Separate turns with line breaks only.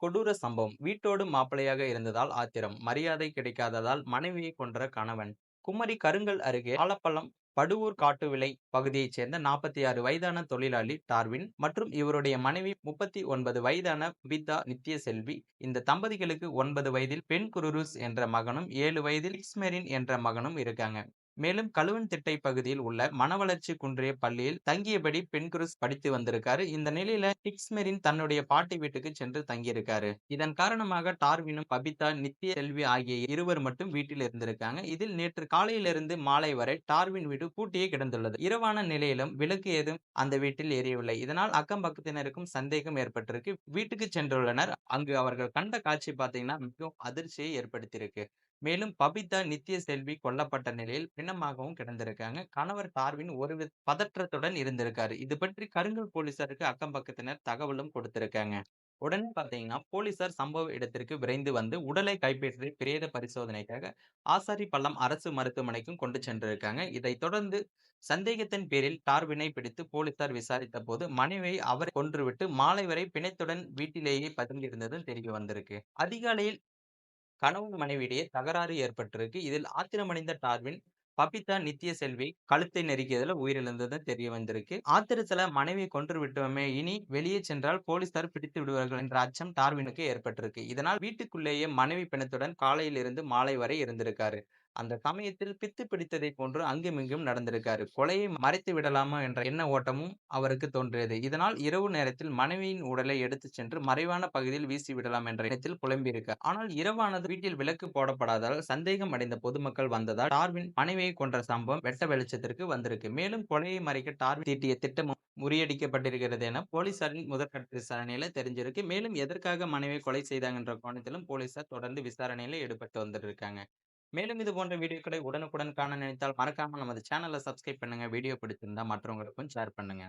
கொடூர சம்பவம். வீட்டோடு மாப்பிள்ளையாக இருந்ததால் ஆத்திரம். மரியாதை கிடைக்காததால் மனைவியை கொன்ற கணவன். குமரி கருங்கல் அருகே ஆலப்பள்ளம் படுவூர் காட்டுவிளை பகுதியைச் சேர்ந்த 46 வயதான தொழிலாளி டார்வின் மற்றும் இவருடைய மனைவி 39 வயதான பபிதா நித்யசெல்வி. இந்த தம்பதிகளுக்கு 9 வயதில் பெண் குருரூஸ் என்ற மகனும் 7 வயதில் இக்ஸ்மெரின் என்ற மகனும் இருக்காங்க. மேலும் கழுவன்திட்டை பகுதியில் உள்ள மனவளர்ச்சி குன்றிய பள்ளியில் தங்கியபடி பெண்குருஸ் படித்து வந்திருக்காரு. இந்த நிலையில இக்ஸ்மெரின் தன்னுடைய பாட்டி வீட்டுக்கு சென்று தங்கியிருக்காரு. இதன் காரணமாக டார்வினும் பபிதா நித்ய செல்வி ஆகிய இருவர் மட்டும் வீட்டில் இருந்திருக்காங்க. இதில் நேற்று காலையிலிருந்து மாலை வரை டார்வின் வீடு பூட்டியே கிடந்துள்ளது. இரவான நிலையிலும் விளக்கு ஏதும் அந்த வீட்டில் எரியவில்லை. இதனால் அக்கம் பக்கத்தினருக்கும் சந்தேகம் ஏற்பட்டிருக்கு. வீட்டுக்கு சென்றுள்ளனர். அங்கு அவர்கள் கண்ட காட்சி பார்த்தீங்கன்னா மிகவும் அதிர்ச்சியை ஏற்படுத்தியிருக்கு. மேலும் பபிதா நித்யசெல்வி கொல்லப்பட்ட நிலையில் பிணமாகவும் கிடந்திருக்காங்க. கணவர் டார்வின் ஒருவித பதற்றத்துடன் இருந்திருக்காரு. இது பற்றி கருங்கல் போலீசாருக்கு அக்கம் பக்கத்தினர் தகவலும் கொடுத்திருக்காங்க. உடனே பாத்தீங்கன்னா போலீசார் சம்பவ இடத்திற்கு விரைந்து வந்து உடலை கைப்பற்றி பிரேத பரிசோதனைக்காக ஆசாரிப்பள்ளம் அரசு மருத்துவமனைக்கும் கொண்டு சென்றிருக்காங்க. இதைத் தொடர்ந்து சந்தேகத்தின் பேரில் டார்வினை பிடித்து போலீசார் விசாரித்த போது மனைவியை அவர் கொன்றுவிட்டு மாலை வரை பிணத்துடன் வீட்டிலேயே பதுங்கியிருந்தது தெரிய வந்திருக்கு. அதிகாலையில் கணவன் மனைவியிடையே தகராறு ஏற்பட்டிருக்கு. இதில் ஆத்திரமடைந்த டார்வின் பபிதா நித்யசெல்வி கழுத்தை நெருக்கியதுல உயிரிழந்தது தெரிய வந்திருக்கு. ஆத்திரத்துல மனைவியை கொன்று விட்டோமே, இனி வெளியே சென்றால் போலீசார் பிடித்து விடுவார்கள் என்ற அச்சம் டார்வினுக்கு ஏற்பட்டிருக்கு. இதனால் வீட்டுக்குள்ளேயே மனைவி பிணத்துடன் காலையில் இருந்து மாலை வரை இருந்திருக்காரு. அந்த சமயத்தில் பித்து பிடித்ததை போன்று அங்குமிங்கும் நடந்திருக்காரு. கொலையை மறைத்து விடலாமா என்ற எண்ண ஓட்டமும் அவருக்கு தோன்றியது. இதனால் இரவு நேரத்தில் மனைவியின் உடலை எடுத்துச் சென்று மறைவான பகுதியில் வீசி விடலாம் என்ற எண்ணத்தில் புலம்பியிருக்கார். ஆனால் இரவானது வீட்டில் விளக்கு போடப்படாததால் சந்தேகம் அடைந்த பொதுமக்கள் வந்ததால் டார்வின் மனைவியை கொன்ற சம்பவம் வெட்ட வெளிச்சத்திற்கு வந்திருக்கு. மேலும் கொலையை மறைக்க டார்வின் தீட்டிய திட்டமும் முறியடிக்கப்பட்டிருக்கிறது என போலீசாரின் முதற்கட்ட விசாரணையில தெரிஞ்சிருக்கு. மேலும் எதற்காக மனைவியை கொலை செய்தாங்க என்ற கோணத்திலும் போலீசார் தொடர்ந்து விசாரணையில ஈடுபட்டு வந்துட்டு இருக்காங்க. மேலும் இது போன்ற வீடியோக்களை உடனுக்குடன் காண நினைத்தால் மறக்காம நமது சேனலை சப்ஸ்கிரைப் பண்ணுங்க. வீடியோ பிடிச்சிருந்தா மற்றவங்களுக்கும் ஷேர் பண்ணுங்க.